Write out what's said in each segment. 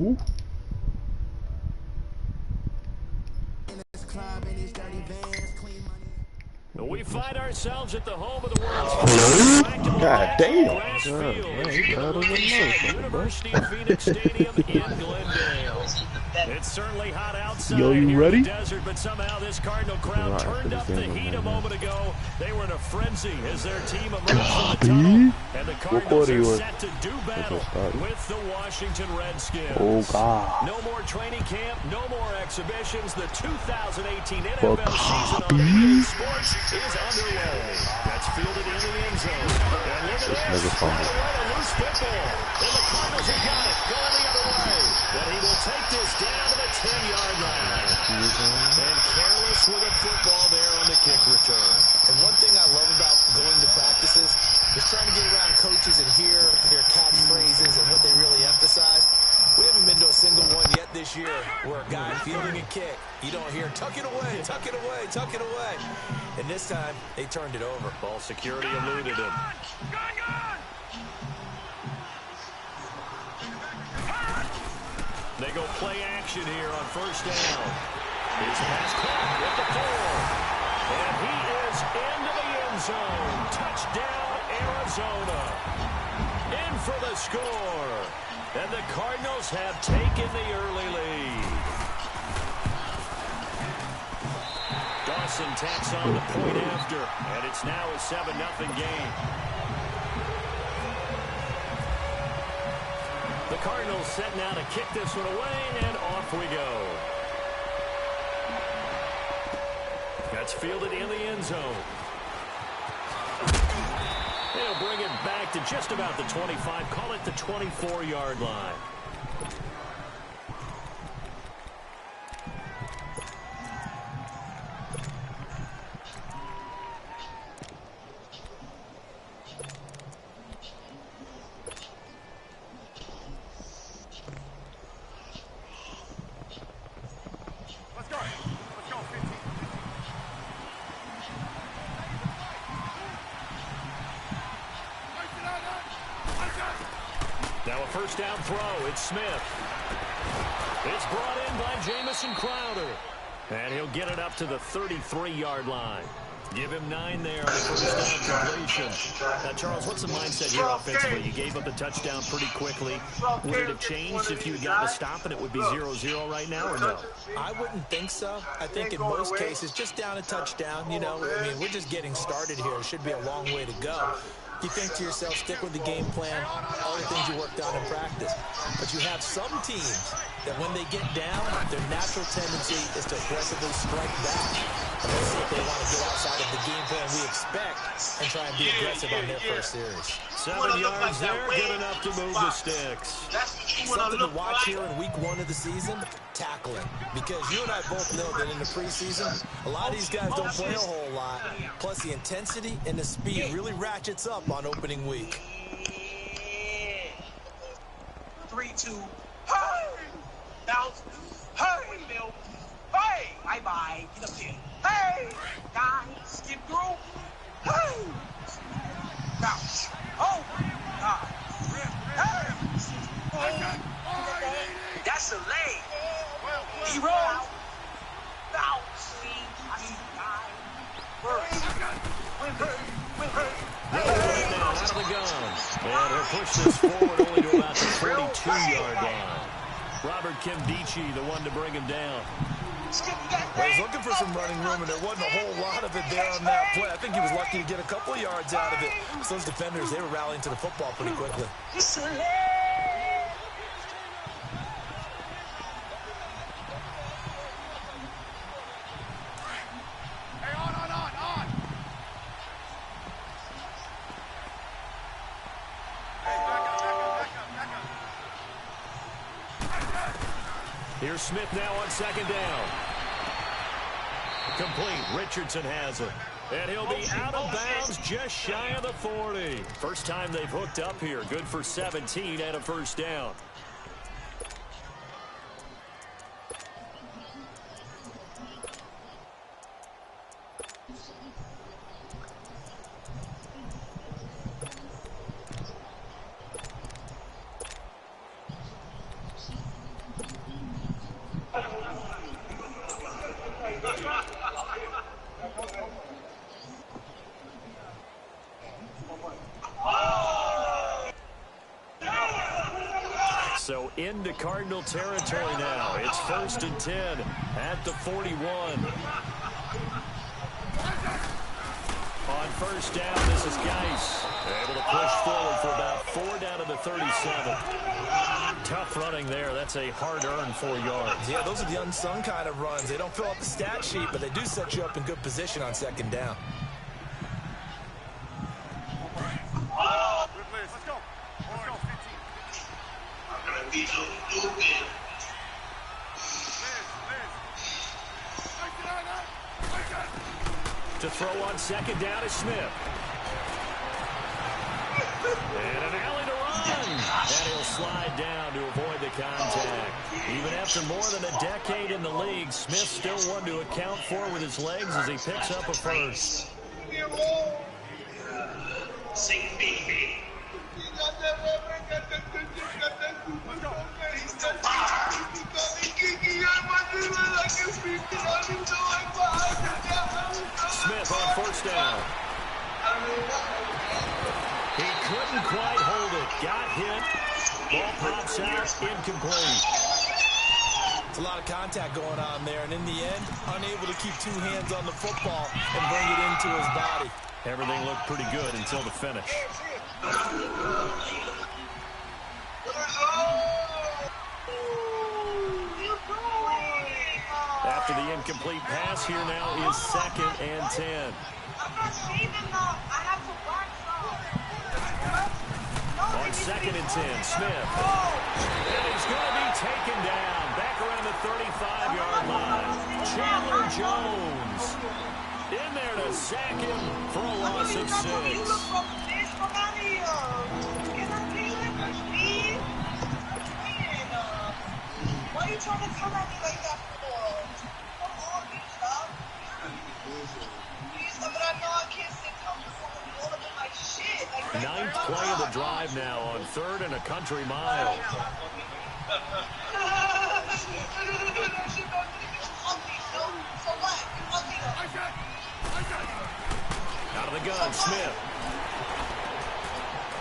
Ooh. We find ourselves at the home of the world's God damn. grass field. University of Phoenix Stadium in Glendale. It's certainly hot outside Yo, you here ready? in the desert, but somehow this Cardinal crowd turned up the heat a moment ago. They were in a frenzy as their team emerged from the tunnel, and the Cardinals are set to do battle with the Washington Redskins. Oh, God. No more training camp, no more exhibitions. The 2018 NFL season on EA Sports is underway. That's fielded in the end zone. And look at this. Right away, a loose football. And the Cardinals have got it. Going the other way. But he will take this down to the 10-yard line. And careless with a football there on the kick return. And one thing I love about going to practices is trying to get around coaches and hear their catchphrases and what they really emphasize. We haven't been to a single one yet this year where a guy fielding a kick, you don't hear, tuck it away, tuck it away, tuck it away. And this time, they turned it over. Ball security eluded him. They go play action here on first down. He's pass caught with the pull. And he is into the end zone. Touchdown, Arizona. In for the score. And the Cardinals have taken the early lead. Dawson tacks on the point after. And it's now a 7-0 game. The Cardinals set now to kick this one away, and off we go. That's fielded in the end zone. They'll bring it back to just about the 25, call it the 24-yard line. Now a first down throw. It's Smith. It's brought in by Jamison Crowder. And he'll get it up to the 33-yard line. Give him 9 there on the first down completion. Now, Charles, what's the mindset here offensively? You gave up the touchdown pretty quickly. Would it have changed if you had gotten a stop and it would be 0-0 right now, or no? I wouldn't think so. I think in most cases, just down a touchdown, you know, I mean, we're just getting started here. It should be a long way to go. You think to yourself, stick with the game plan, all the things you worked on in practice. But you have some teams that when they get down, their natural tendency is to aggressively strike back. And let's see if they want to get outside of the game plan we expect and try and be aggressive on their first series. 7 yards there, good enough to move the sticks. Something to watch here in week 1 of the season, tackling. Because you and I both know that in the preseason, a lot of these guys don't play a whole lot. Plus the intensity and the speed really ratchets up on opening week. 3, 2, hey! Bounce, hey! Bill, hey! Bye-bye, get up here. Hey! Guys, skip through, hey! Bounce, oh! God, hey! Oh. That's a leg. He rolls. Bounce, I see the guy. Out of the gun. And he'll push this forward only to about the 42-yard line. Robert Kimdichie, the one to bring him down. Well, he's looking for some running room, and there wasn't a whole lot of it there on that play. I think he was lucky to get a couple of yards out of it. So those defenders, they were rallying to the football pretty quickly. Here's Smith now on second down. Complete. Richardson has it. And he'll be out of bounds just shy of the 40. First time they've hooked up here. Good for 17 and a first down. So into Cardinal territory now. It's 1st and 10 at the 41. On 1st down, this is Geis. Able to push forward for about 4 down to the 37. Tough running there. That's a hard-earned 4 yards. Yeah, those are the unsung kind of runs. They don't fill up the stat sheet, but they do set you up in good position on 2nd down. Let's go. I'm gonna be so stupid. To throw on 2nd down is Smith. And an alley to run. And he'll slide down to avoid the contact. Even after more than a decade in the league, Smith still one to account for with his legs as he picks up a first. Sing baby. Smith on 1st down. He couldn't quite hold it. Got hit. Ball pops out. Incomplete. It's a lot of contact going on there, and in the end, unable to keep 2 hands on the football and bring it into his body. Everything looked pretty good until the finish. After the incomplete pass, here now is 2nd and 10. On 2nd and 10, Smith. And he's going to be taken down. Back around the 35-yard line. Chandler Jones in there to sack him for a loss of 6. Why are you trying to come at me like that for? Come on, you stop. Please, but I know I can't sit down all of my shit. Like, 9th play of the drive now on 3rd and a country mile. Out of the gun, Smith.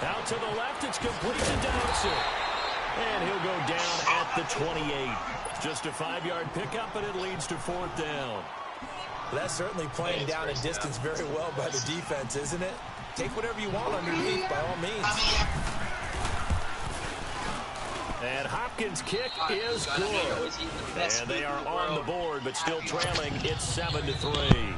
Out to the left, it's complete to Dodson. And he'll go down at the 28. Just a 5-yard pickup, but it leads to 4th down. Well, that's certainly playing down a distance very well by the defense, isn't it? Take whatever you want underneath, by all means. And Hopkins' kick is good. And they are on the board, but still trailing. It's 7-3.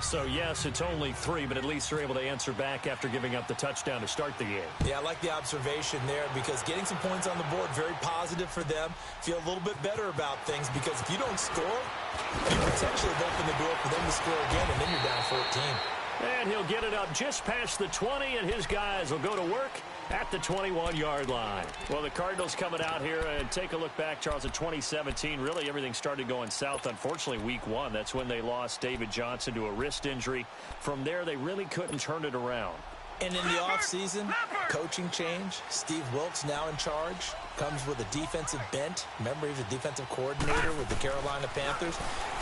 So, yes, it's only 3, but at least they're able to answer back after giving up the touchdown to start the game. Yeah, I like the observation there because getting some points on the board, very positive for them. Feel a little bit better about things because if you don't score, you potentially open the door for them to score again, and then you're down 14. And he'll get it up just past the 20, and his guys will go to work at the 21-yard line. Well, the Cardinals coming out here, and take a look back, Charles, at 2017. Really, everything started going south. Unfortunately, week 1, that's when they lost David Johnson to a wrist injury. From there, they really couldn't turn it around. And in the offseason, coaching change. Steve Wilkes now in charge. Comes with a defensive bent. Remember, he was a defensive coordinator with the Carolina Panthers.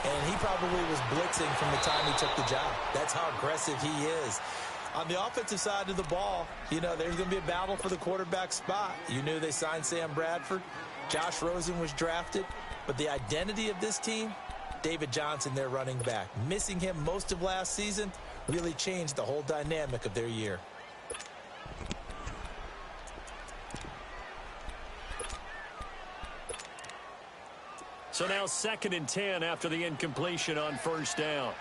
And he probably was blitzing from the time he took the job. That's how aggressive he is. On the offensive side of the ball, you know, there's going to be a battle for the quarterback spot. You knew they signed Sam Bradford. Josh Rosen was drafted. But the identity of this team, David Johnson, their running back. Missing him most of last season really changed the whole dynamic of their year. So now 2nd and 10 after the incompletion on 1st down.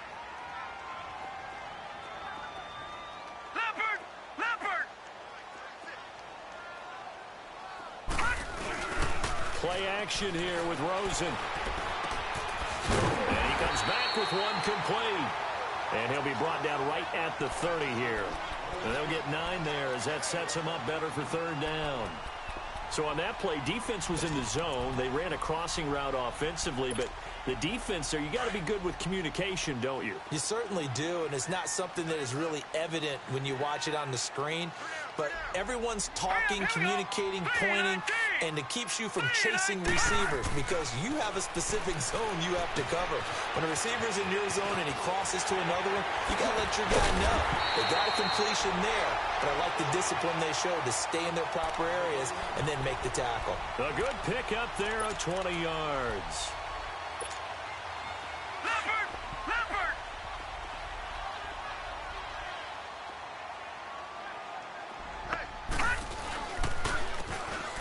Play action here with Rosen. And he comes back with one complete. And he'll be brought down right at the 30 here. And they'll get 9 there as that sets him up better for 3rd down. So on that play, defense was in the zone. They ran a crossing route offensively, but the defense there, you got to be good with communication, don't you? You certainly do, and it's not something that is really evident when you watch it on the screen. But everyone's talking, communicating, pointing. and it keeps you from chasing receivers because you have a specific zone you have to cover. When a receiver's in your zone and he crosses to another one, you got to let your guy know. They got a completion there, but I like the discipline they showed to stay in their proper areas and then make the tackle. A good pick up there of 20 yards.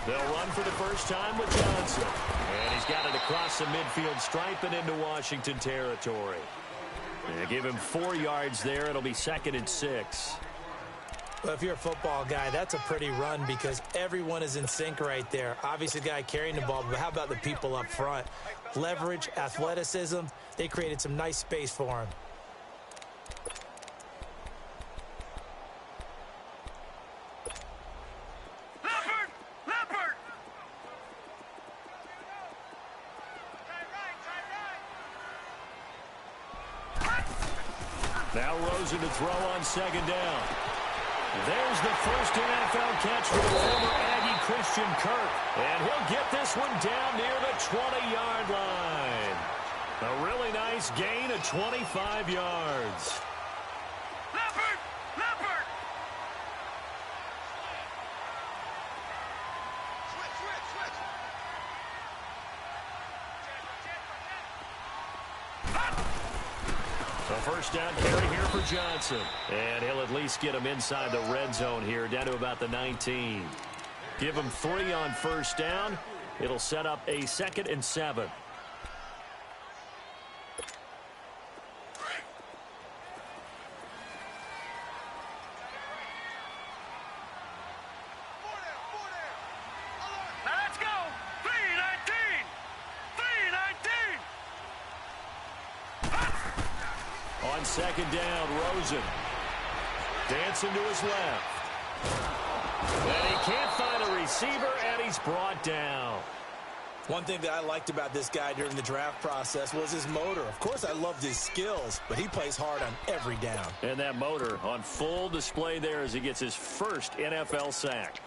They'll run for the first time with Johnson. And he's got it across the midfield stripe and into Washington territory. They give him 4 yards there. It'll be 2nd and 6. Well, if you're a football guy, that's a pretty run because everyone is in sync right there. Obviously, the guy carrying the ball, but how about the people up front? Leverage, athleticism, they created some nice space for him. Now Rosen to throw on 2nd down. There's the first NFL catch for the former Aggie Christian Kirk. And he'll get this one down near the 20-yard line. A really nice gain of 25 yards. First down carry here for Johnson. And he'll at least get him inside the red zone here, down to about the 19. Give him 3 on first down. It'll set up a 2nd and 7. On 2nd down, Rosen. Dancing to his left. And he can't find a receiver, and he's brought down. One thing that I liked about this guy during the draft process was his motor. Of course, I loved his skills, but he plays hard on every down. And that motor on full display there as he gets his first NFL sack.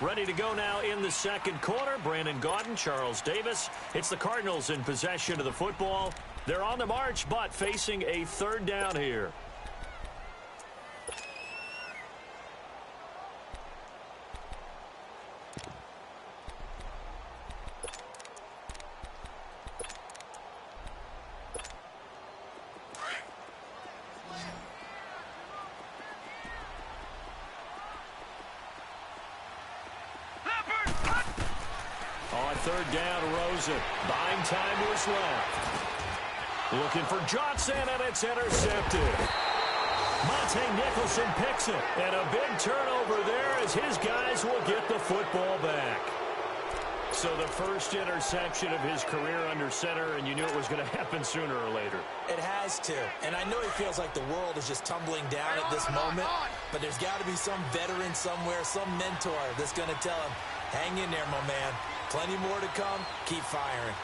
Ready to go now in the 2nd quarter. Brandon Gaudin, Charles Davis. It's the Cardinals in possession of the football. They're on the march, but facing a 3rd down here. On 3rd down, Rosen buying time to his left. Looking for Johnson, and it's intercepted. Monte Nicholson picks it, and a big turnover there as his guys will get the football back. So the first interception of his career under center, and you knew it was going to happen sooner or later. It has to, and I know he feels like the world is just tumbling down at this moment, but there's got to be some veteran somewhere, some mentor that's going to tell him, hang in there, my man. Plenty more to come. Keep firing.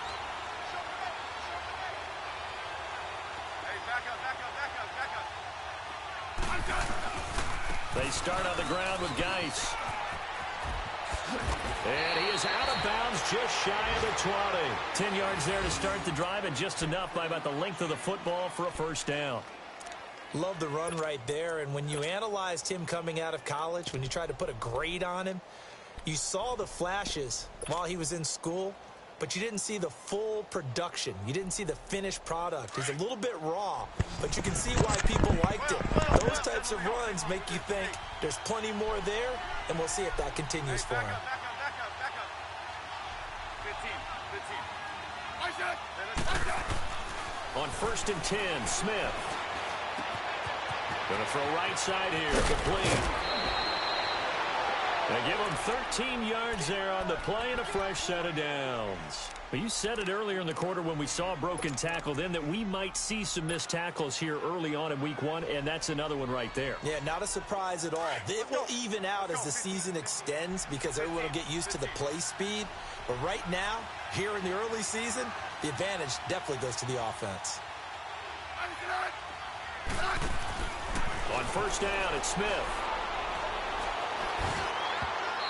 Hey, back up. They start on the ground with Geis. And he is out of bounds just shy of the 20. 10 yards there to start the drive, and just enough by about the length of the football for a first down. Love the run right there, and when you analyzed him coming out of college, when you tried to put a grade on him, you saw the flashes while he was in school, but you didn't see the full production. You didn't see the finished product. He's a little bit raw, but you can see why people liked it. Those types of runs make you think there's plenty more there, and we'll see if that continues for him. Back up. 15. On 1st and 10, Smith. Going to throw right side here, complete. They give him 13 yards there on the play and a fresh set of downs. But you said it earlier in the quarter when we saw a broken tackle then that we might see some missed tackles here early on in week 1, and that's another one right there. Yeah, not a surprise at all. It will even out as the season extends because everyone will get used to the play speed. But right now, here in the early season, the advantage definitely goes to the offense. On first down, it's Smith.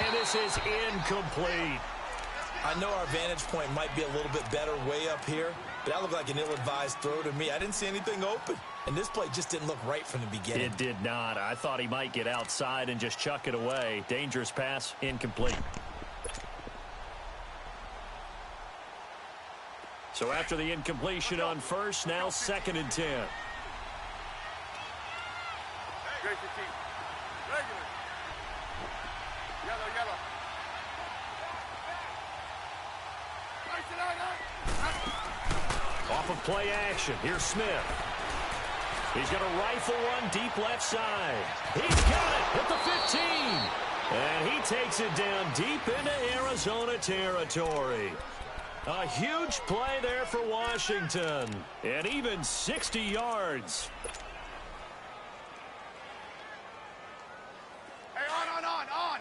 And this is incomplete. I know our vantage point might be a little bit better way up here, but that looked like an ill-advised throw to me. I didn't see anything open, and this play just didn't look right from the beginning. It did not. I thought he might get outside and just chuck it away. Dangerous pass, incomplete. So after the incompletion on first, now 2nd and 10. Off of play action, here's Smith. He's going to rifle one deep left side. He's got it at the 15. And he takes it down deep into Arizona territory. A huge play there for Washington. And even 60 yards. Hey, on.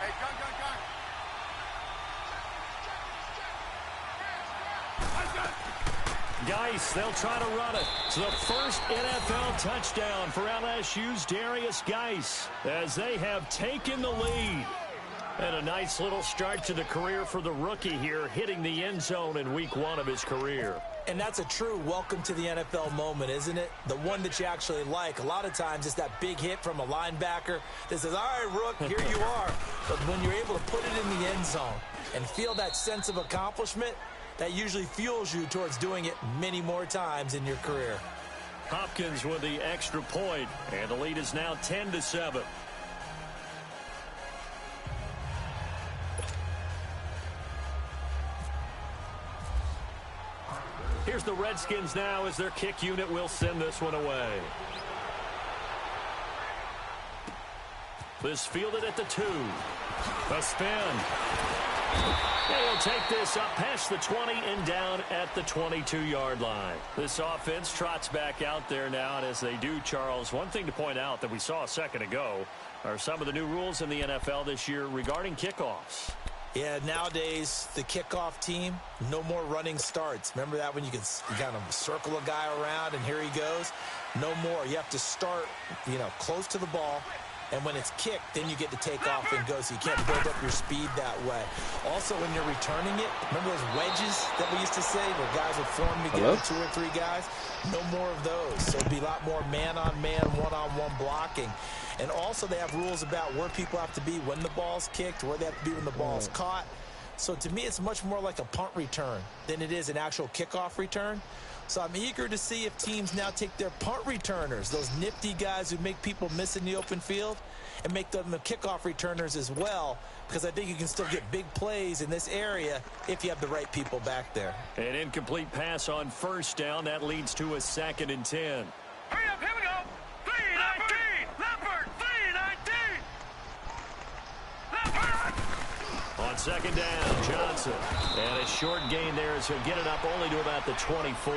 Hey, gun. Geis, they'll try to run it. It's the first NFL touchdown for LSU's Darius Geis as they have taken the lead. And a nice little start to the career for the rookie here, hitting the end zone in week 1 of his career. And that's a true welcome to the NFL moment, isn't it? The one that you actually like. A lot of times it's that big hit from a linebacker that says, all right, Rook, here you are. But when you're able to put it in the end zone and feel that sense of accomplishment, that usually fuels you towards doing it many more times in your career. Hopkins with the extra point, and the lead is now 10-7. Here's the Redskins now as their kick unit will send this one away. This fielded at the 2. A spin. They'll take this up past the 20 and down at the 22-yard line. This offense trots back out there now, and as they do, Charles, one thing to point out that we saw a second ago are some of the new rules in the NFL this year regarding kickoffs. Yeah, nowadays, the kickoff team, no more running starts. Remember that when you can kind of circle a guy around and here he goes? No more. You have to start, close to the ball. And when it's kicked, then you get to take off and go, so you can't build up your speed that way. Also, when you're returning it, remember those wedges that we used to say where guys would form together, 2 or 3 guys? No more of those. So it'll be a lot more man-on-man, one-on-one blocking. And also, they have rules about where people have to be when the ball's kicked, where they have to be when the ball's caught. So to me, it's much more like a punt return than it is an actual kickoff return. So I'm eager to see if teams now take their punt returners, those nifty guys who make people miss in the open field, and make them the kickoff returners as well, because I think you can still get big plays in this area if you have the right people back there. An incomplete pass on first down. That leads to a 2nd and 10. Hurry up, here we go. 319. Leopard, 319. Leopard. On 2nd down, Johnson. And a short gain there as he'll get it up only to about the 24.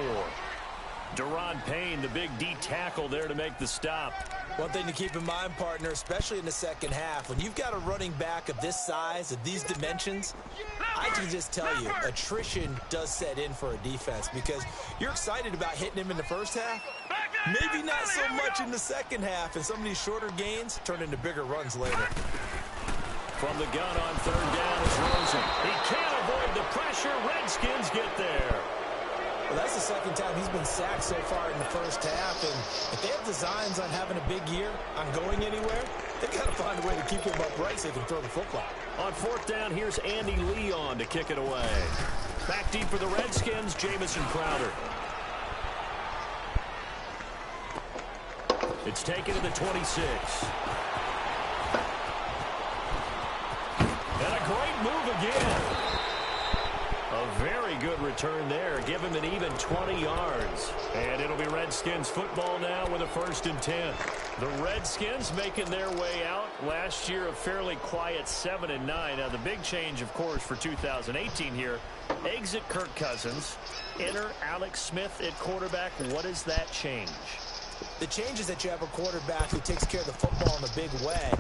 Deron Payne, the big D tackle there to make the stop. One thing to keep in mind, partner, especially in the second half, when you've got a running back of this size, of these dimensions, I can just tell you, attrition does set in for a defense because you're excited about hitting him in the first half. Maybe not so much in the second half, and some of these shorter gains turn into bigger runs later. From the gun on 3rd down is Rosen. He can't avoid the pressure. Redskins get there. Well, that's the 2nd time he's been sacked so far in the first half, and if they have designs on having a big year, on going anywhere, they've got to find a way to keep him upright so they can throw the football. On 4th down, here's Andy Leon to kick it away. Back deep for the Redskins, Jamison Crowder. It's taken to the 26. And a great move again. A very good return there. Give him an even 20 yards. And it'll It'll be Redskins football now with a 1st and 10. The Redskins making their way out. Last year, a fairly quiet 7-9. Now, the big change, of course, for 2018 here, exit Kirk Cousins, enter Alex Smith at quarterback. What does that change? The change is that you have a quarterback who takes care of the football in a big way,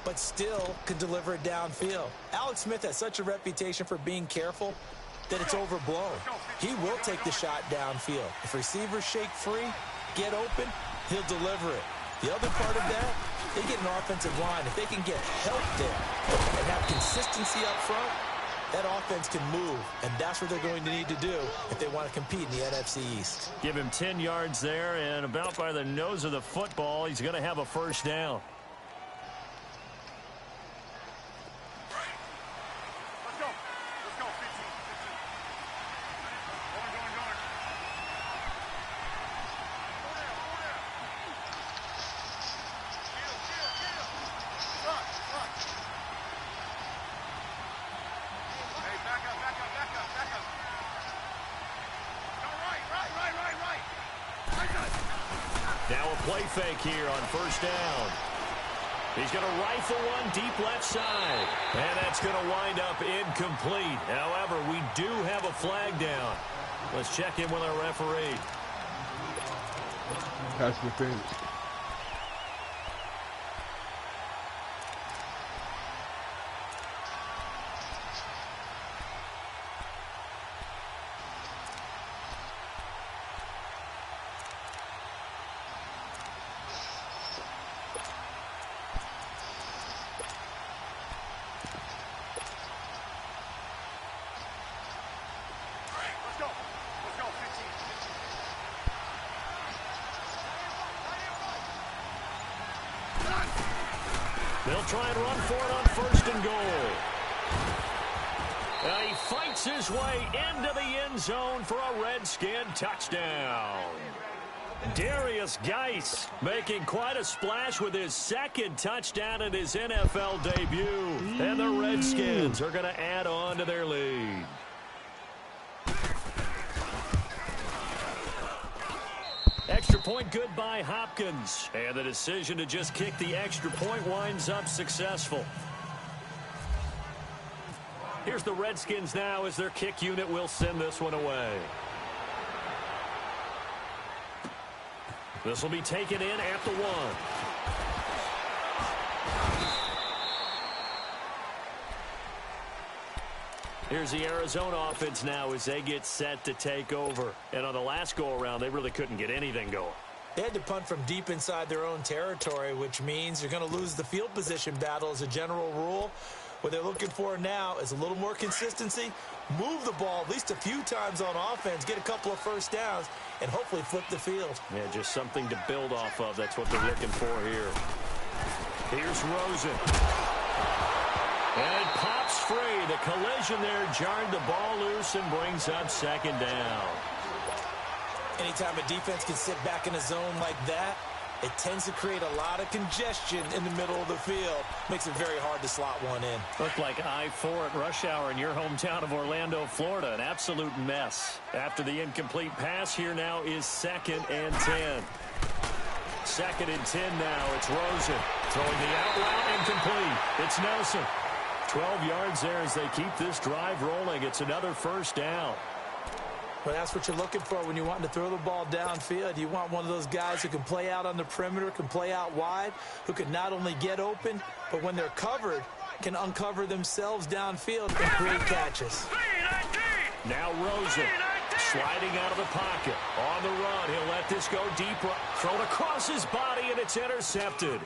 but still can deliver it downfield. Alex Smith has such a reputation for being careful that it's overblown. He will take the shot downfield. If receivers shake free, get open, he'll deliver it. The other part of that, they get an offensive line. If they can get help there and have consistency up front, that offense can move, and that's what they're going to need to do if they want to compete in the NFC East. Give him 10 yards there, and about by the nose of the football, he's going to have a 1st down. Now a play fake here on 1st down. He's going to rifle one deep left side. And that's going to wind up incomplete. However, we do have a flag down. Let's check in with our referee. Pass interference. They'll try and run for it on 1st and goal. He fights his way into the end zone for a Redskin touchdown. Darius Geis making quite a splash with his 2nd touchdown in his NFL debut. And the Redskins are going to add on to their lead. Extra point good by Hopkins. And the decision to just kick the extra point winds up successful. Here's the Redskins now as their kick unit will send this one away. This will be taken in at the 1. Here's the Arizona offense now as they get set to take over. And on the last go-around, they really couldn't get anything going. They had to punt from deep inside their own territory, which means you're going to lose the field position battle as a general rule. What they're looking for now is a little more consistency, move the ball at least a few times on offense, get a couple of 1st downs, and hopefully flip the field. Yeah, just something to build off of. That's what they're looking for here. Here's Rosen. And it pops free. The collision there jarred the ball loose and brings up 2nd down. Anytime a defense can sit back in a zone like that, it tends to create a lot of congestion in the middle of the field. Makes it very hard to slot one in. Looked like I-4 at rush hour in your hometown of Orlando, Florida. An absolute mess. After the incomplete pass, here now is 2nd and 10. 2nd and 10 now. It's Rosen. Throwing the out route incomplete. It's Nelson. 12 yards there as they keep this drive rolling. It's another 1st down. Well, that's what you're looking for when you want to throw the ball downfield. You want one of those guys who can play out on the perimeter, can play out wide, who can not only get open, but when they're covered, can uncover themselves downfield and create catches. Now Rosen sliding out of the pocket. On the run, he'll let this go deep. Thrown across his body, and it's intercepted.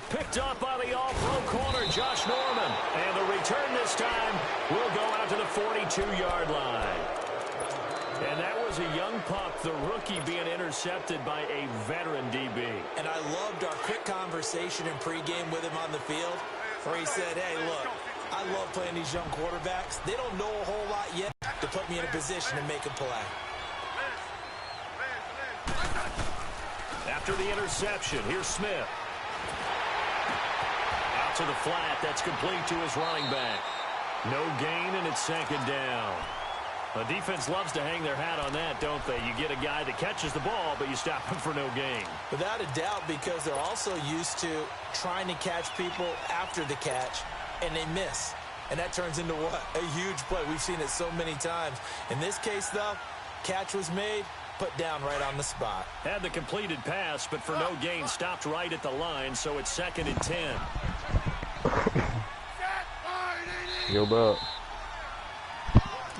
Picked up by the all-pro corner, Josh Norman. And the return this time will go out to the 42-yard line. And that was a young puck, the rookie being intercepted by a veteran DB. And I loved our quick conversation in pregame with him on the field, where he said, hey, look, I love playing these young quarterbacks. They don't know a whole lot yet to put me in a position to make a play. After the interception, here's Smith. Out to the flat. That's complete to his running back. No gain, and it's 2nd down. The defense loves to hang their hat on that, don't they? You get a guy that catches the ball, but you stop him for no gain. Without a doubt, because they're also used to trying to catch people after the catch, and they miss. And that turns into what? A huge play. We've seen it so many times. In this case, though, catch was made, put down right on the spot. Had the completed pass, but for no gain, stopped right at the line, so it's 2nd and 10. Yo, bro.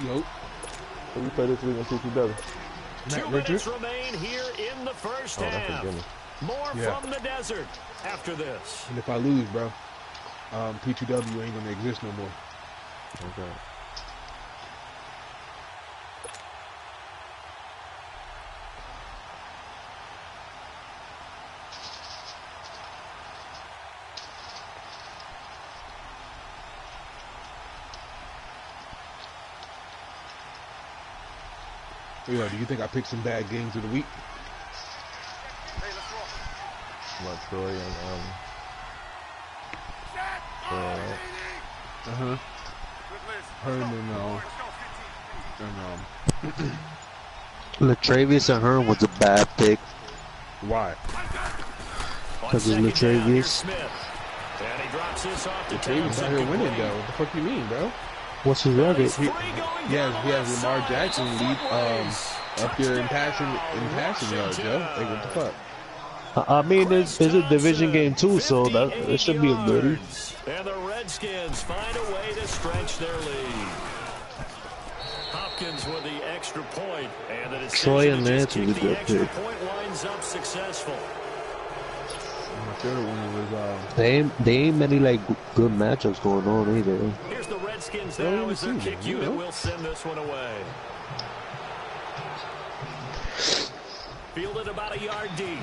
Yo. Who you play this week on CCW? 2 minutes remain here in the first half. More from the desert after this. And if I lose, bro, P2W ain't gonna exist no more. Okay. Yo, do you think I picked some bad games of the week? Like Troy and Herman, Latravius and Herm was a bad pick. Why? Because it's Latravius. And he drops this off to Latravius out here winning, though. What the fuck you mean, bro? What's his record? He has Lamar Jackson lead up there in passing yards, yo. Like, what the fuck? I mean, it's a division game too, so that it should be a goodie. And the Redskins find a way to stretch their lead. Hopkins with the extra point, and the Troy and Lance was a good pick. Point lines up successful. My third one was They ain't many like good matchups going on either. Here's the Redskins now as their kick unit will send this one away. Fielded about a yard deep.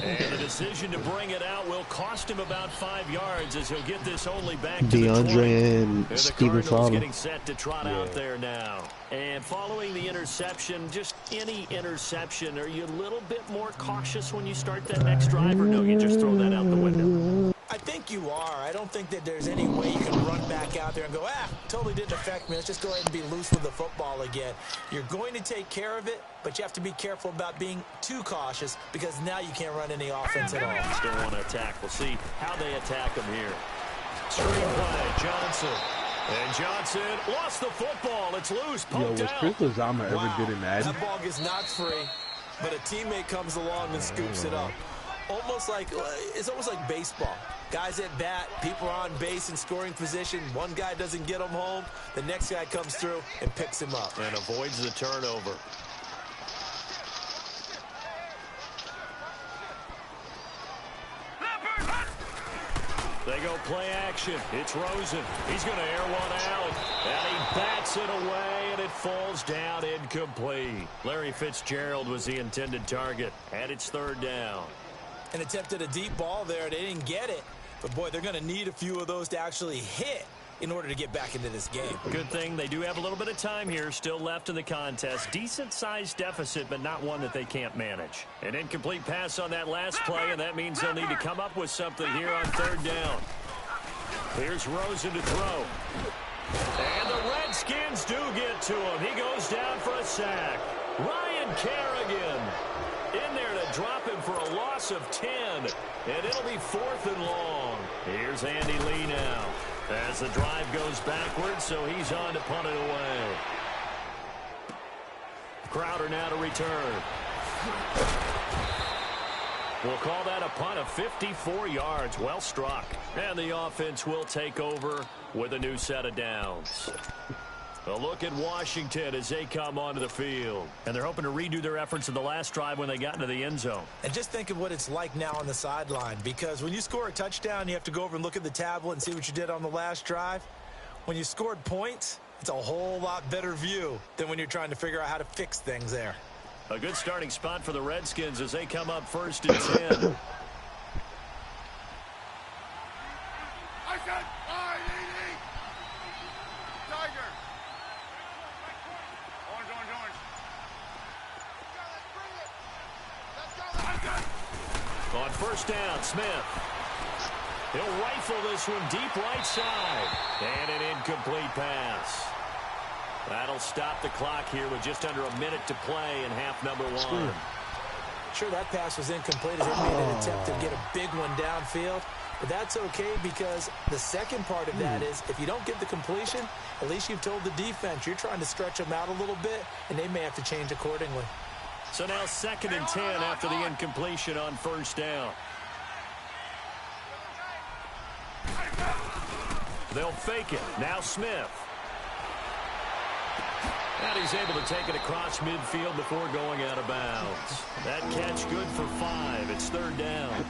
And the decision to bring it out will cost him about 5 yards as he'll get this only back to DeAndre and Stephen Fowler getting set to trot out there now. And following the interception, just any interception, are you a little bit more cautious when you start that next drive, or no, you just throw that out the window? I think you are. I don't think that there's any way you can run back out there and go, totally didn't affect me. Let's just go ahead and be loose with the football again. You're going to take care of it, but you have to be careful about being too cautious because now you can't run any offense at all. Still want to attack. We'll see how they attack them here. Screenplay, Johnson. And Johnson lost the football. It's loose. Yo, was Chris Lazama ever good in Madden? That ball gets knocked free, but a teammate comes along and scoops it up. It's almost like baseball. Guys at bat, people are on base in scoring position. One guy doesn't get him home. The next guy comes through and picks him up. And avoids the turnover. They go play action. It's Rosen. He's going to air one out. And he bats it away, and it falls down incomplete. Larry Fitzgerald was the intended target. And it's 3rd down. And attempted a deep ball there. They didn't get it. But, boy, they're going to need a few of those to actually hit in order to get back into this game. Good thing they do have a little bit of time here still left in the contest. Decent-sized deficit, but not one that they can't manage. An incomplete pass on that last play, and that means they'll need to come up with something here on 3rd down. Here's Rosen to throw. And the Redskins do get to him. He goes down for a sack. Ryan Kerrigan in there to drop him for a loss of 10. And it'll be 4th and long. Here's Andy Lee now. As the drive goes backwards, so he's on to punt it away. Crowder now to return. We'll call that a punt of 54 yards. Well struck. And the offense will take over with a new set of downs. A look at Washington as they come onto the field. And they're hoping to redo their efforts in the last drive when they got into the end zone. And just think of what it's like now on the sideline. Because when you score a touchdown, you have to go over and look at the tablet and see what you did on the last drive. When you scored points, it's a whole lot better view than when you're trying to figure out how to fix things there. A good starting spot for the Redskins as they come up 1st and 10. On 1st down, Smith. He'll rifle this one deep right side. And an incomplete pass. That'll stop the clock here with just under a minute to play in half number one. Sure, that pass was incomplete as they made an attempt to get a big one downfield. But that's okay because the second part of that is if you don't get the completion, at least you've told the defense you're trying to stretch them out a little bit, and they may have to change accordingly. So now 2nd and 10 after the incompletion on first down. They'll fake it. Now Smith. And he's able to take it across midfield before going out of bounds. That catch good for 5. It's 3rd down.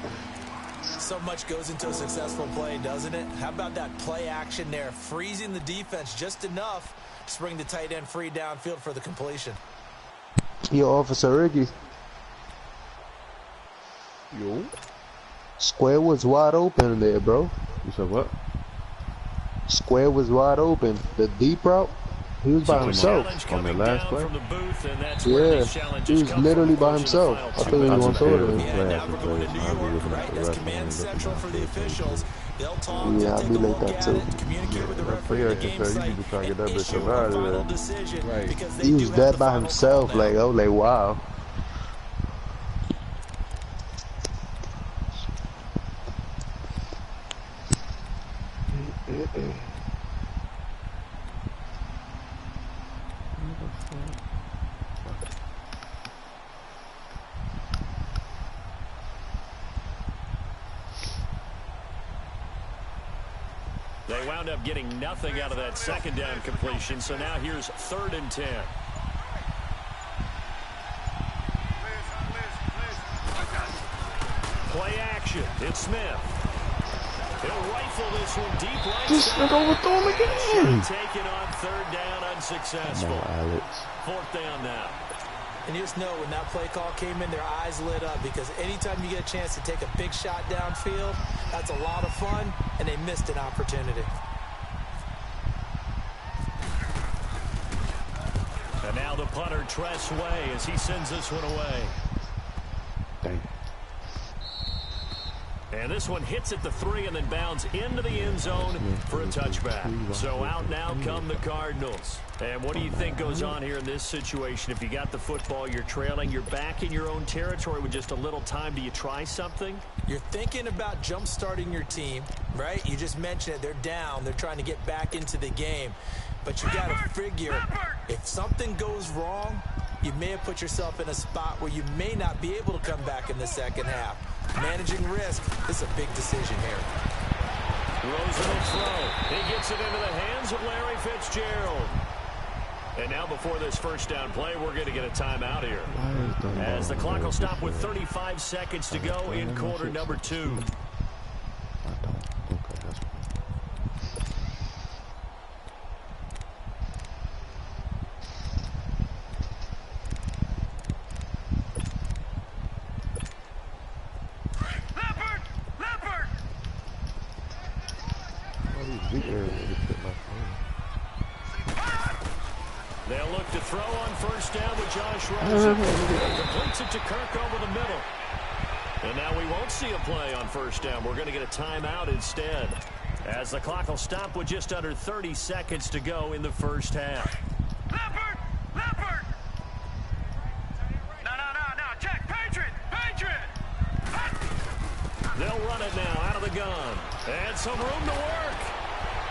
So much goes into a successful play, doesn't it? How about that play action there? Freezing the defense just enough to bring the tight end free downfield for the completion. Yo, Officer Ricky. Yo. Square was wide open there, bro. You said what? Square was wide open. The deep route, he was by himself. On the last play? Yeah, he was literally by himself. I thought he was going to throw it in. Yeah, now we're going to New York, right? That's command central for the officials. They'll talk, Yeah, take I'll be a like look that at too. it, communicate with the referee at the game site, You be trying to get that and bitch issue out a of final there. decision Right. because they He do was have there the by final himself. call now. Like, I was like, wow. They wound up getting nothing out of that 2nd down completion, so now here's 3rd and 10. Play action. It's Smith. He'll rifle this one deep right side. overthrow him again. Take it on 3rd down, unsuccessful. No, Alex. 4th down now. And you just know when that play call came in, their eyes lit up because anytime you get a chance to take a big shot downfield, that's a lot of fun, and they missed an opportunity. And now the punter, Tress Way, as he sends this one away. Dang. And this one hits at the 3 and then bounds into the end zone for a touchback. So out now come the Cardinals. And what do you think goes on here in this situation? If you got the football, you're trailing, you're back in your own territory with just a little time. Do you try something? You're thinking about jump-starting your team, right? You just mentioned it. They're down. They're trying to get back into the game. But you got to figure if something goes wrong, you may have put yourself in a spot where you may not be able to come back in the second half. Managing risk is a big decision here. Rosen will throw. He gets it into the hands of Larry Fitzgerald. And now before this first down play, we're going to get a timeout here. As the clock will stop with 35 seconds to go in quarter number 2. I don't. Okay, that's fine. All these big areas to fit my phone. They'll look to throw on first down with Josh Rosen. Completes it to Kirk over the middle. And now we won't see a play on first down. We're going to get a timeout instead. As the clock will stop with just under 30 seconds to go in the first half. Leopard! Leopard! No, check! Patriot! Patriot! They'll run it now out of the gun. And some room to work.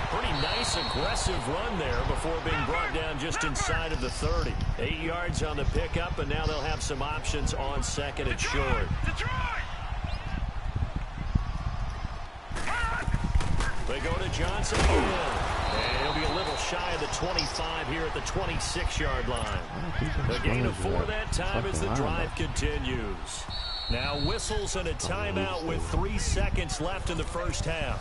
Pretty nice, aggressive run there before being brought down just inside of the 30. 8 yards on the pickup, and now they'll have some options on 2nd and short. Detroit! They go to Johnson again. And he'll be a little shy of the 25 here at the 26-yard line. The gain of 4 that time as the drive continues. Now whistles and a timeout with 3 seconds left in the first half.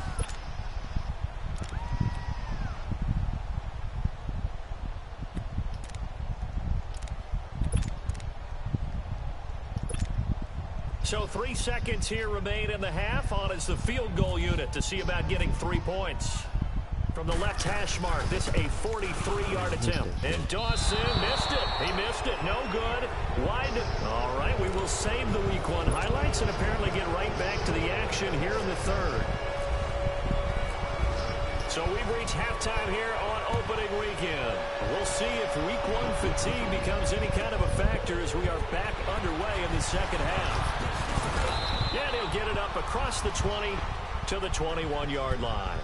So 3 seconds here remain in the half. On is the field goal unit to see about getting 3 points. From the left hash mark, this a 43-yard attempt. And Dawson missed it. He missed it. No good. Wide. All right, we will save the week 1 highlights and apparently get right back to the action here in the 3rd. So we've reached halftime here on opening weekend. We'll see if week one fatigue becomes any kind of a factor as we are back underway in the second half. Yeah, he'll get it up across the 20 to the 21-yard line.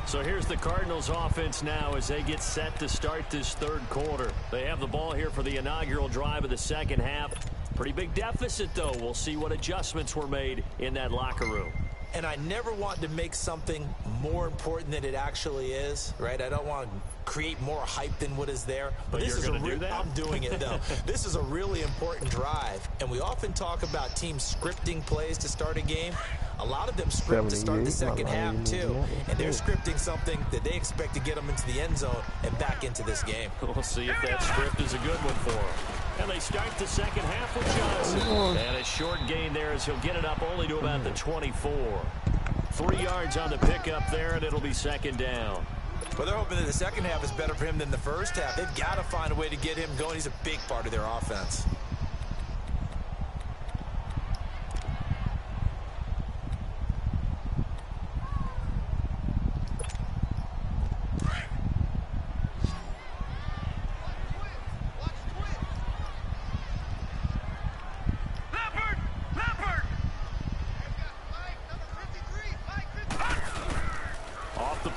So here's the Cardinals offense now as they get set to start this third quarter. They have the ball here for the inaugural drive of the second half. Pretty big deficit, though. We'll see what adjustments were made in that locker room. And I never want to make something more important than it actually is, right? I don't want to create more hype than what is there. But this is I'm doing it, though. This is a really important drive. And we often talk about teams scripting plays to start a game. A lot of them script to start the second half, too. And they're scripting something that they expect to get them into the end zone and back into this game. We'll see if that script is a good one for them. And they start the second half with Johnson. And a short gain there as he'll get it up only to about the 24. 3 yards on the pickup there, and it'll be second down. Well, they're hoping that the second half is better for him than the first half. They've got to find a way to get him going. He's a big part of their offense.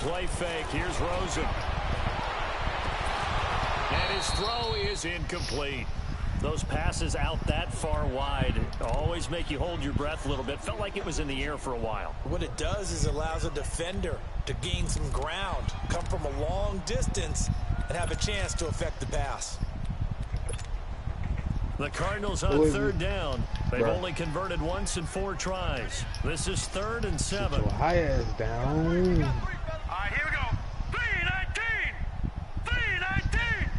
Play fake. Here's Rosen. And his throw is incomplete. Those passes out that far wide always make you hold your breath a little bit. Felt like it was in the air for a while. What it does is allows a defender to gain some ground, come from a long distance, and have a chance to affect the pass. The Cardinals on third down. They've only converted once in 4 tries. This is 3rd and 7. High ass down. Here we go. 319. 319.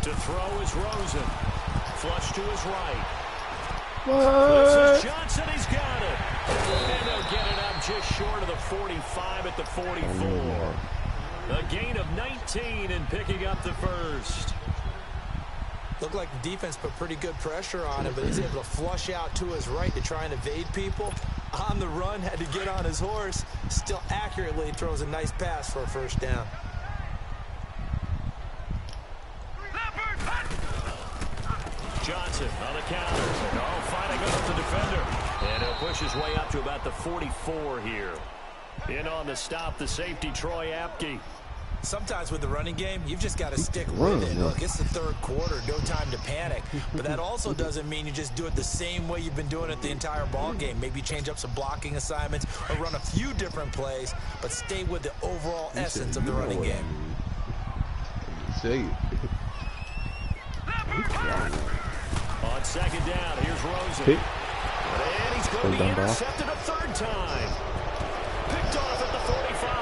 To throw is Rosen. Flush to his right. What? This is Johnson. He's got it. And they'll get it up just short of the 45 at the 44. A gain of 19 and picking up the first. Looked like the defense put pretty good pressure on him, but he's able to flush out to his right to try and evade people. On the run, had to get on his horse. Still accurately throws a nice pass for a first down. Johnson on the counter. Oh, fighting off the defender. And he'll push his way up to about the 44 here. In on the stop, the safety, Troy Apke. Sometimes with the running game, you've just got to stick with it. Look, it's the third quarter, no time to panic. But that also doesn't mean you just do it the same way you've been doing it the entire ball game. Maybe change up some blocking assignments or run a few different plays, but stay with the overall essence of the running game. On second down, here's Rosen. And he's going to be intercepted a third time. Picked off at the 45.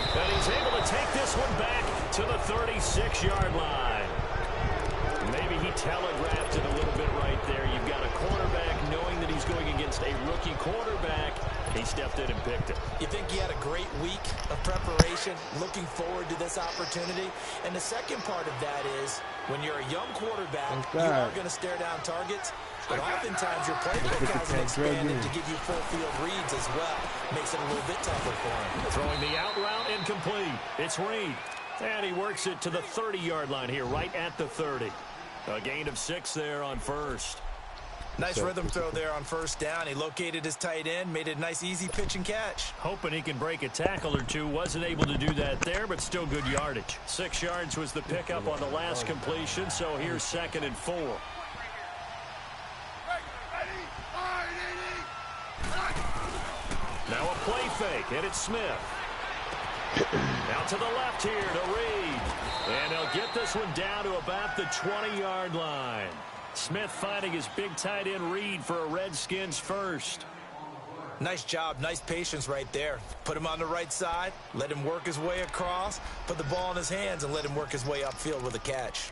And he's able to take this one back to the 36-yard line. Maybe he telegraphed it a little bit right there. You've got a quarterback knowing that he's going against a rookie quarterback. He stepped in and picked it. You think he had a great week of preparation, looking forward to this opportunity? And the second part of that is, when you're a young quarterback, you are going to stare down targets. But oftentimes your playbook hasn't expanded to give you full field reads as well. Makes it a little bit tougher for him. Throwing the out route incomplete. It's Reed. And he works it to the 30-yard line here, right at the 30. A gain of 6 there on first. Nice rhythm throw there on first down. He located his tight end, made it a nice easy pitch and catch. Hoping he can break a tackle or two. Wasn't able to do that there, but still good yardage. 6 yards was the pickup on the last completion, so here's 2nd and 4. Now a play fake, and it's Smith. Now to the left here to Reed. And he'll get this one down to about the 20-yard line. Smith finding his big tight end Reed for a Redskins first. Nice job, nice patience right there. Put him on the right side, let him work his way across, put the ball in his hands, and let him work his way upfield with a catch.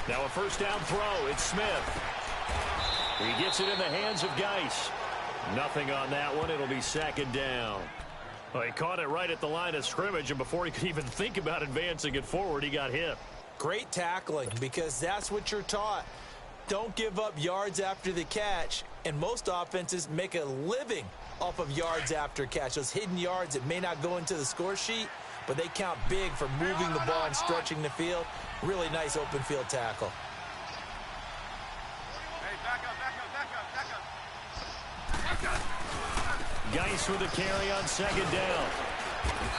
Now a first down throw. It's Smith. He gets it in the hands of Geis. Nothing on that one. It'll be second down. Well, he caught it right at the line of scrimmage, and before he could even think about advancing it forward, he got hit. Great tackling, because that's what you're taught. Don't give up yards after the catch, and most offenses make a living off of yards after catch. Those hidden yards that may not go into the score sheet, but they count big for moving the ball and stretching the field. Really nice open field tackle. Geis with a carry on second down.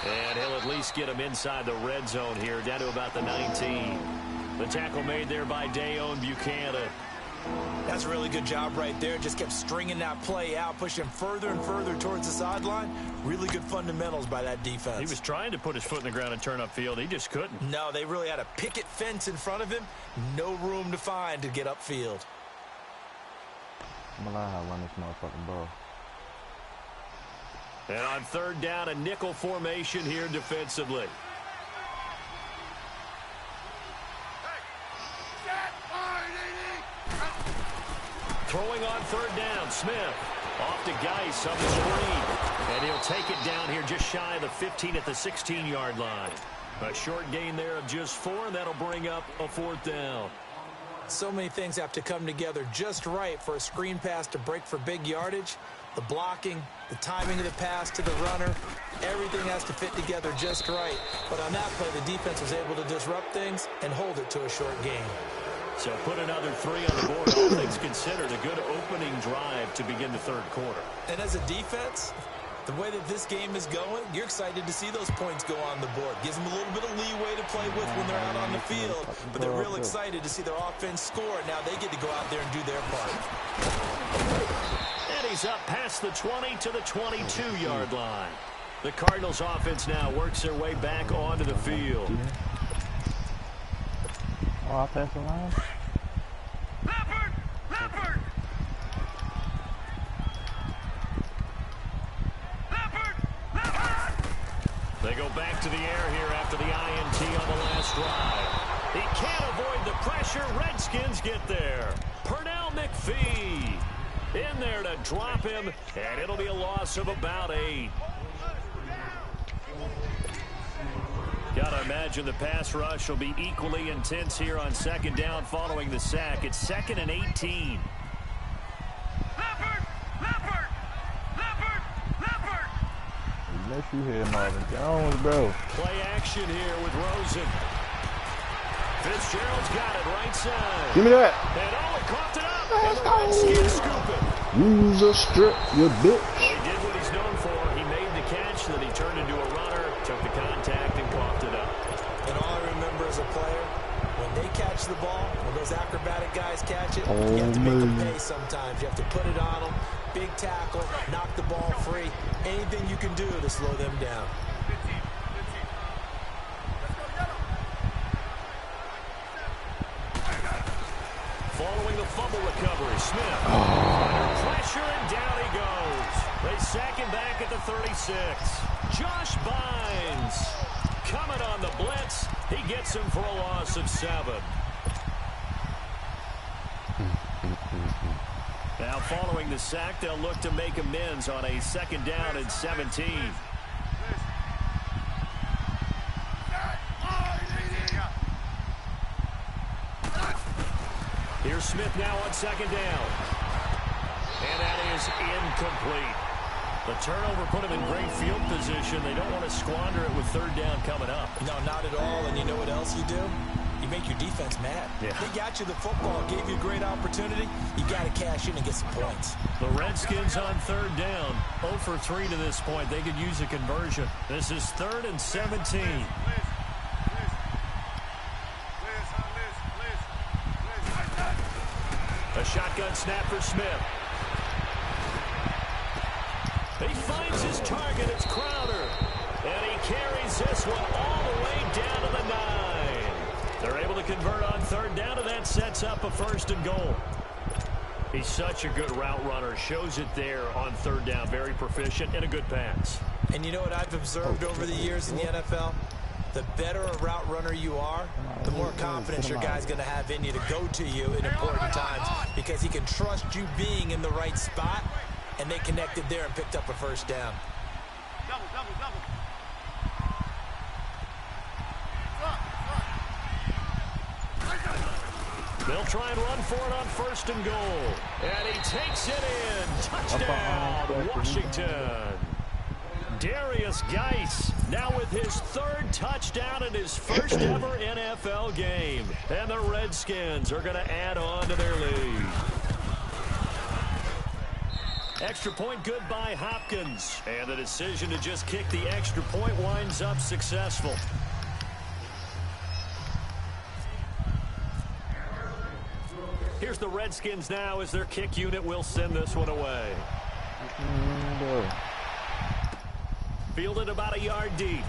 And he'll at least get him inside the red zone here, down to about the 19. The tackle made there by Dayon Buchanan. That's a really good job right there. Just kept stringing that play out, pushing further and further towards the sideline. Really good fundamentals by that defense. He was trying to put his foot in the ground and turn upfield. He just couldn't. No, they really had a picket fence in front of him. No room to find to get upfield. I'm gonna lie how I run this motherfucking ball. And on third down, a nickel formation here defensively. Throwing on third down, Smith. Off to Geis on the screen. And he'll take it down here just shy of the 15 at the 16-yard line. A short gain there of just 4, and that'll bring up a fourth down. So many things have to come together just right for a screen pass to break for big yardage. The blocking, the timing of the pass to the runner, everything has to fit together just right. But on that play, the defense was able to disrupt things and hold it to a short gain. So put another 3 on the board. All things considered, a good opening drive to begin the third quarter. And as a defense, the way that this game is going, you're excited to see those points go on the board. Gives them a little bit of leeway to play with when they're out on the field. But they're real excited to see their offense score. Now they get to go out there and do their part. And he's up past the 20 to the 22-yard line. The Cardinals offense now works their way back onto the field. Oh, offensive line? Leopard! Leopard! Leopard! Leopard! They go back to the air here after the INT on the last drive. He can't avoid the pressure. Redskins get there. Pernell McPhee in there to drop him, and it'll be a loss of about 8. Gotta imagine the pass rush will be equally intense here on second down following the sack. It's 2nd and 18. Leopard! Leopard! Leopard! Leopard! You miss you here, Marvin Jones, bro. Play action here with Rosen. Fitzgerald's got it right side. Give me that. And Owen coughed it up. And the Redskins scoop it. Use a strip, you bitch. He did what he's known for. He made the catch, then he turned into a runner, took the contact, and coughed it up. And all I remember as a player, when they catch the ball, when those acrobatic guys catch it, you have to make them pay sometimes. You have to put it on them, big tackle, knock the ball free. Anything you can do to slow them down. Following the fumble recovery, Smith under pressure, and down he goes. They sack him back at the 36. Josh Bynes coming on the blitz. He gets him for a loss of 7. Now following the sack, they'll look to make amends on a 2nd down and 17. Here's Smith now on 2nd down. And that is incomplete. The turnover put him in great field position. They don't want to squander it with 3rd down coming up. No, not at all. And you know what else you do? You make your defense mad. Yeah. They got you the football, gave you a great opportunity. You got to cash in and get some points. The Redskins on 3rd down. 0 for 3 to this point. They could use a conversion. This is 3rd and 17. A shotgun snap for Smith. He finds his target. It's Crowder. And he carries this one all the way down to the 9. They're able to convert on 3rd down, and that sets up a 1st and goal. He's such a good route runner. Shows it there on 3rd down. Very proficient and a good pass. And you know what I've observed over the years in the NFL? The better a route runner you are, the more confidence your guy's going to have in you to go to you in important times because he can trust you being in the right spot, and they connected there and picked up a first down. Double. They'll try and run for it on 1st and goal. And he takes it in. Touchdown, Washington. Darius Geis now with his 3rd touchdown in his first ever NFL game. And the Redskins are going to add on to their lead. Extra point good by Hopkins. And the decision to just kick the extra point winds up successful. Here's the Redskins now as their kick unit will send this one away. Fielded about a yard deep.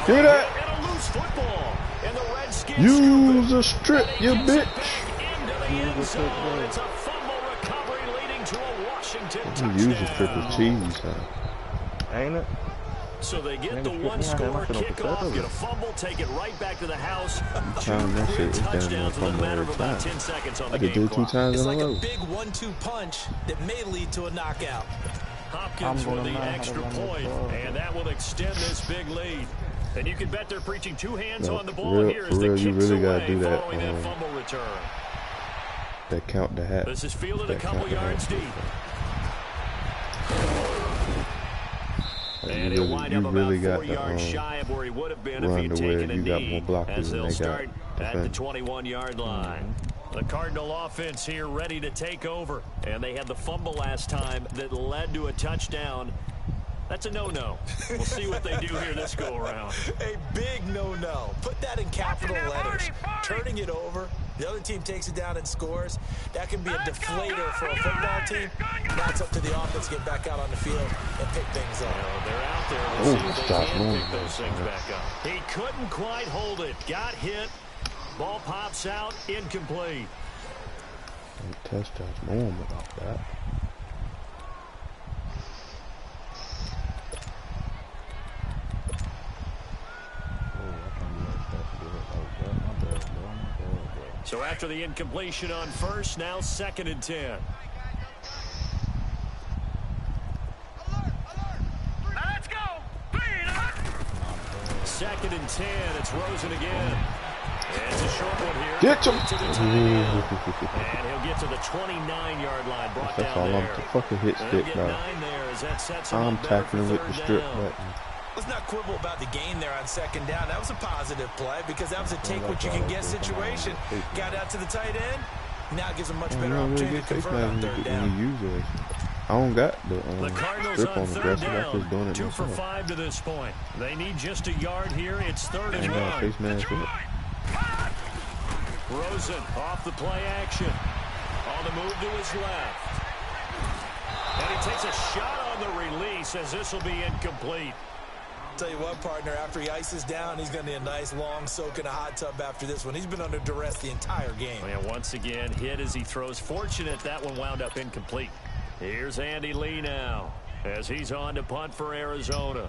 Hear that? And a loose football. And the Redskins Use a strip, you bitch. Into the end zone. It's a fumble recovery leading to a Washington touchdown. Use a strip of cheese, huh? Ain't it? So they get the one-score kickoff, get a fumble, take it right back to the house. Time that shit is Touchdowns down within a matter every of about time. 10 seconds on the I could game do 2 clock. times It's in a like a row. big 1-2 punch that may lead to a knockout. Hopkins with the extra point, and that will extend this big lead. And you can bet they're preaching 2 hands No, on the ball here as the you kicks really gotta away do that, following that fumble return. That count the hat. This is fielded a That couple count the yards hat. deep. Like, And he'll wind up about 4 yards shy of where he would have been if he had taken a knee, as they'll start at the 21-yard line. The Cardinal offense here ready to take over, and they had the fumble last time that led to a touchdown. That's a no-no. We'll see what they do here this go-around. A big no-no. Put that in capital letters. Turning it over, the other team takes it down and scores. That can be a deflator for a football team. Now it's up to the offense to get back out on the field and pick things up. Well, they're out there. We'll see if they can pick those things back up. He couldn't quite hold it. Got hit. Ball pops out. Incomplete. Touchdowns normal about that. So after the incompletion on 1st, now 2nd and 10. Let's go. 2nd and 10. It's Rosen again. It's a short one here. Get him! And he'll get to the 29-yard line. Brought That's down all there. I'm to fucking hit They'll stick, get bro. 9 there as that sets him I'm up better for tackling with the 3rd strip down. button. Let's not quibble about the gain there on 2nd down. That was a positive play because that was a take-what-you-can-get situation. Got out to the tight end. Now it gives a much better opportunity to convert on 3rd down. I don't got the Cardinals strip on on the 3rd rest of down. just doing it 2 for myself. 5 to this point. They need just a yard here. It's 3rd and Ain't got 1. face mask with it. Rosen off the play action. On the move to his left. And he takes a shot on the release as this will be incomplete. Tell you what, partner, after he ices down, he's going to need a nice long soak in a hot tub after this one. He's been under duress the entire game. And once again, hit as he throws. Fortunate that one wound up incomplete. Here's Andy Lee now as he's on to punt for Arizona.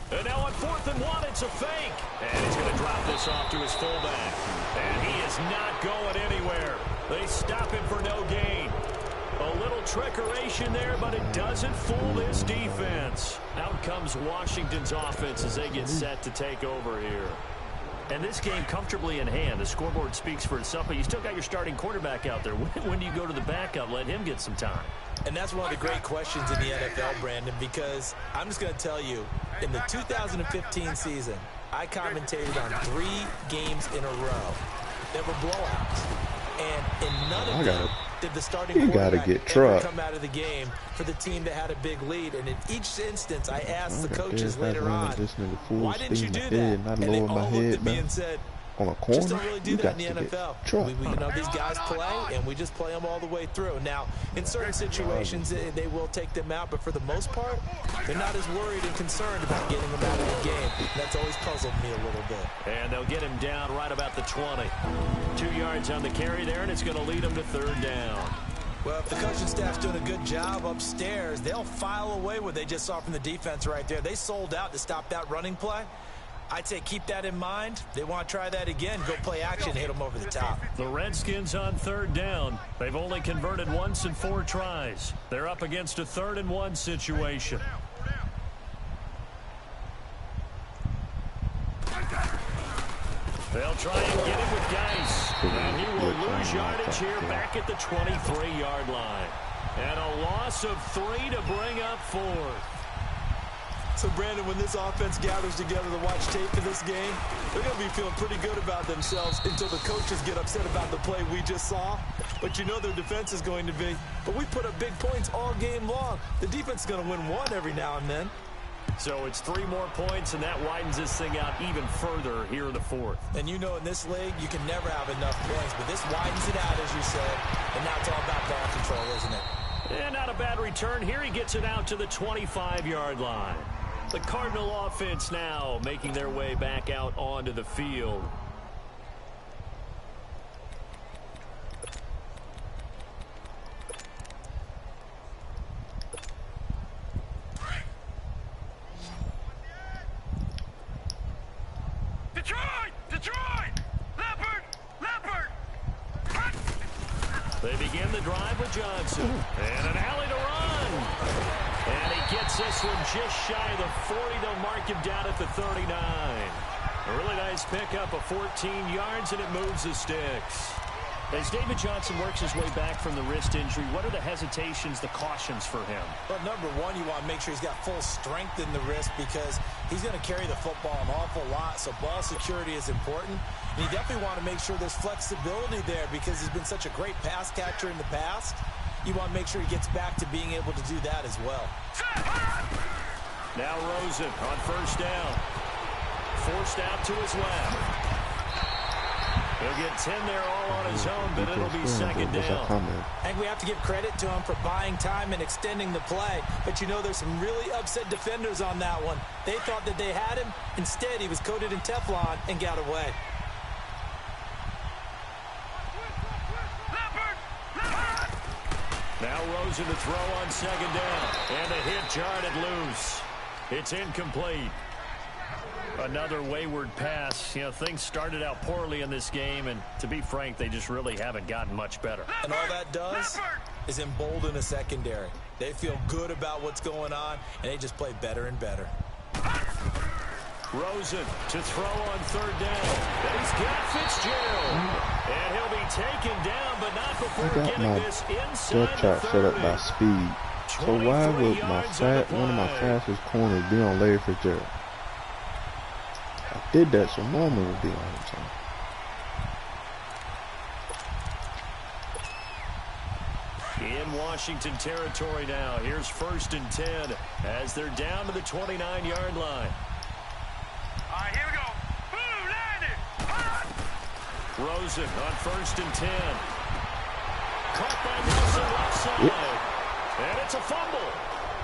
And now on 4th and 1, it's a fake. And he's going to drop this off to his fullback. And he is not going anywhere. They stop him for no gain. A little trickeration there, but it doesn't fool this defense. Out comes Washington's offense as they get set to take over here. And this game comfortably in hand. The scoreboard speaks for itself, but you still got your starting quarterback out there. When do you go to the backup? Let him get some time. And that's one of the great questions in the NFL, Brandon, because I'm just going to tell you, in the 2015 season, I commentated on 3 games in a row. There were blowouts. And in none of them did the starting quarterback ever come out of the game for the team that had a big lead. And in each instance, I asked the coaches later on, why didn't you do that? And they all looked at me and said, on a corner, just don't really do that in the NFL. We, you know, these guys play, and we just play them all the way through. Now, in certain situations, they will take them out, but for the most part, they're not as worried and concerned about getting them out of the game. That's always puzzled me a little bit. And they'll get him down right about the 20. 2 yards on the carry there, and it's going to lead them to 3rd down. Well, if the coaching staff's doing a good job upstairs, they'll file away what they just saw from the defense right there. They sold out to stop that running play. I'd say keep that in mind. They want to try that again. Go play action, hit them over the top. The Redskins on 3rd down. They've only converted once in 4 tries. They're up against a 3rd and 1 situation. They'll try and get it with Geis. And he will lose yardage here back at the 23-yard line. And a loss of 3 to bring up 4th. So, Brandon, when this offense gathers together to watch tape for this game, they're going to be feeling pretty good about themselves until the coaches get upset about the play we just saw. But you know their defense is going to be. But we put up big points all game long. The defense is going to win one every now and then. So it's 3 more points, and that widens this thing out even further here in the 4th. And you know in this league, you can never have enough points. But this widens it out, as you said. And now it's all about ball control, isn't it? And not a bad return. Here he gets it out to the 25-yard line. The Cardinal offense now making their way back out onto the field. Detroit! Leopard! They begin the drive with Johnson. And an alley to run. And he gets this one just shy of the 40. They'll mark him down at the 39. A really nice pickup of 14 yards, and it moves the sticks. As David Johnson works his way back from the wrist injury, what are the hesitations, the cautions for him? Well, number one, you want to make sure he's got full strength in the wrist because he's going to carry the football an awful lot, so ball security is important. And you definitely want to make sure there's flexibility there because he's been such a great pass catcher in the past. You want to make sure he gets back to being able to do that as well. Now Rosen on 1st down. Forced out to his left. He'll get 10 there all on his own, but it'll be 2nd down. I think we have to give credit to him for buying time and extending the play. But you know there's some really upset defenders on that one. They thought that they had him. Instead, he was coated in Teflon and got away. Now Rosen to throw on 2nd down. And a hit jarred it loose. It's incomplete. Another wayward pass. You know, things started out poorly in this game, and to be frank, they just really haven't gotten much better. And all that does is embolden a secondary. They feel good about what's going on, and they just play better and better. Rosen to throw on 3rd down. And he's got Fitzgerald. And he'll be taken down, but not before getting this inside the 30. Set up by speed. So why would one of my fastest corners be on Larry Fitzgerald? I did that, so Norman would be on him. In Washington territory now. Here's 1st and 10 as they're down to the 29-yard line. All right, here we go. Boom, landed. Rosen on 1st and 10. Caught by Nelson left side. And it's a fumble.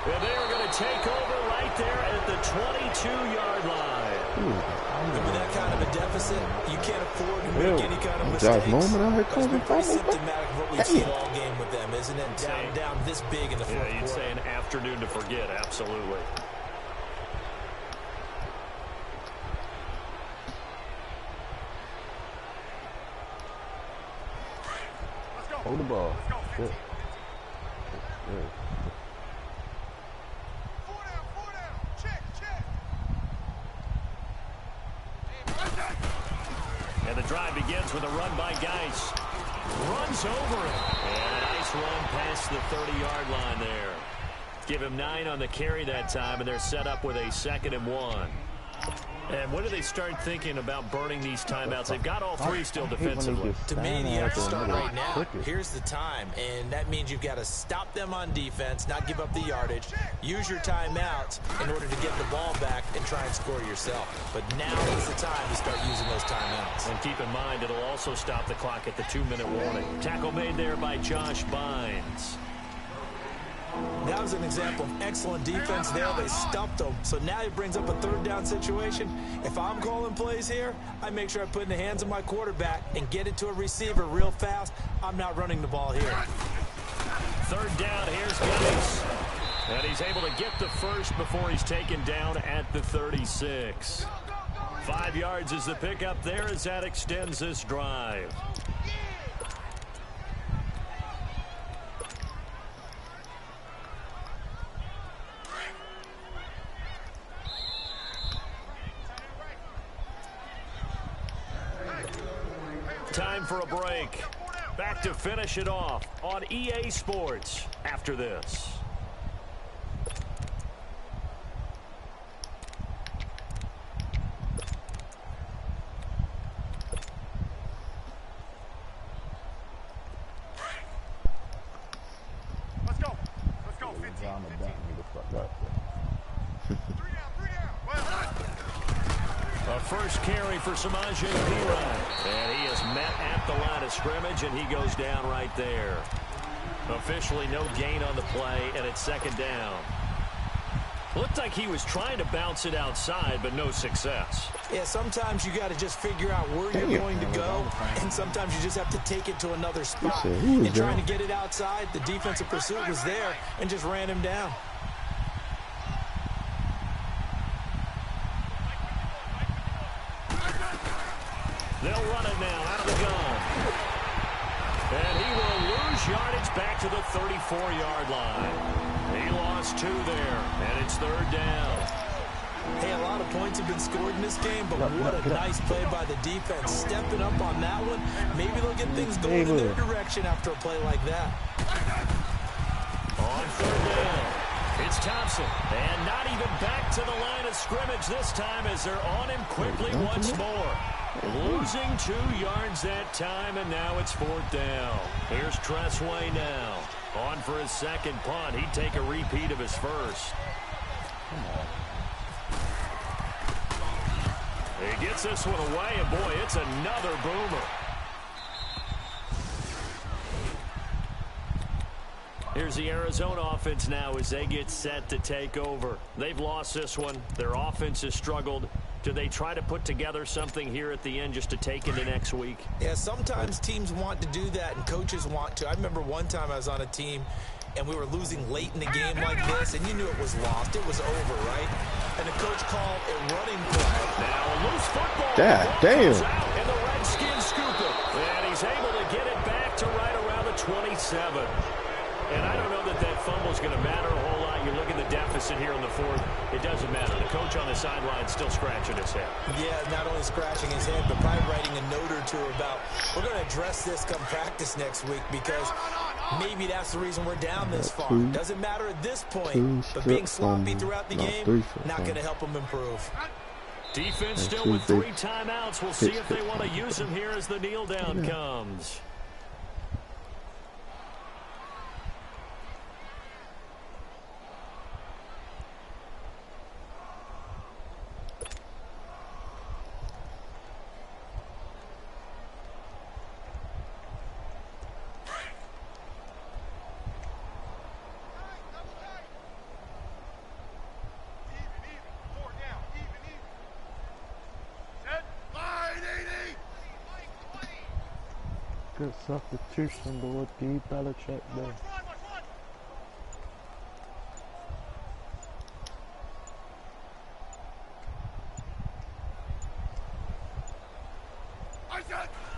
And they are going to take over right there at the 22-yard line. And with that kind of a deficit, you can't afford to make any kind of mistakes. It's been pretty symptomatic of what we've seen all game with them, isn't it? Down this big in the fourth quarter. You'd say an afternoon to forget, absolutely. Hold the ball. Good. And the drive begins with a run by Geis. Runs over it. And a nice run past the 30-yard line there. Give him 9 on the carry that time, and they're set up with a 2nd and 1. And when do they start thinking about burning these timeouts? They've got all 3 still defensively. To me, you have to start right now. Here's the time, and that means you've got to stop them on defense, not give up the yardage, use your timeouts in order to get the ball back and try and score yourself. But now is the time to start using those timeouts. And keep in mind, it'll also stop the clock at the 2-minute warning. Tackle made there by Josh Bynes. That was an example of excellent defense there. They stuffed them. So now it brings up a 3rd down situation. If I'm calling plays here, I make sure I put it in the hands of my quarterback and get it to a receiver real fast. I'm not running the ball here. Third down, here's Geis. And he's able to get the first before he's taken down at the 36. 5 yards is the pickup there as that extends this drive. Time for a break. Back to finish it off on EA Sports after this. Let's go. Let's go. 15. A first carry for Samaje Perine. And he is met at the line of scrimmage, and he goes down right there. Officially no gain on the play, and it's second down. Looked like he was trying to bounce it outside, but no success. Yeah, sometimes you got to just figure out where you're going to go, and sometimes you just have to take it to another spot. And trying to get it outside, the defensive pursuit was there and just ran him down. They'll run it now out of the gun. And he will lose yardage back to the 34-yard line. He lost 2 there, and it's third down. Hey, a lot of points have been scored in this game, but what a nice play by the defense. Stepping up on that one, maybe they'll get things going in their direction after a play like that. On third down, it's Thompson. And not even back to the line of scrimmage this time as they're on him quickly once more. Losing 2 yards that time, and now it's fourth down. Here's Tressway now. On for his second punt. He'd take a repeat of his first. He gets this one away, and boy, it's another boomer. Here's the Arizona offense now as they get set to take over. They've lost this one. Their offense has struggled. Do they try to put together something here at the end just to take into next week? Yeah, sometimes teams want to do that and coaches want to. I remember one time I was on a team and we were losing late in the game like this, and you knew it was lost. It was over, right? And the coach called a running play. Now a loose football. God damn. And the Redskins scoop it. And he's able to get it back to right around the 27. And I don't know that that fumble is going to matter a whole lot. You look at the deficit here in the fourth. It doesn't matter. The coach on the sideline still scratching his head. Yeah, not only scratching his head, but probably writing a note or two about, we're going to address this come practice next week because maybe that's the reason we're down this far. Doesn't matter at this point, but being sloppy throughout the game, not going to help them improve. Defense still with 3 timeouts. We'll see if they want to use them here as the kneel down comes. Good substitution, but what D Belichick there?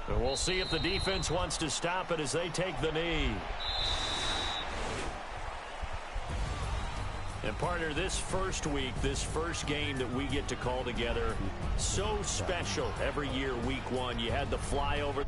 And we'll see if the defense wants to stop it as they take the knee. And partner, this first week, this first game that we get to call together, so special every year, week 1. You had the flyover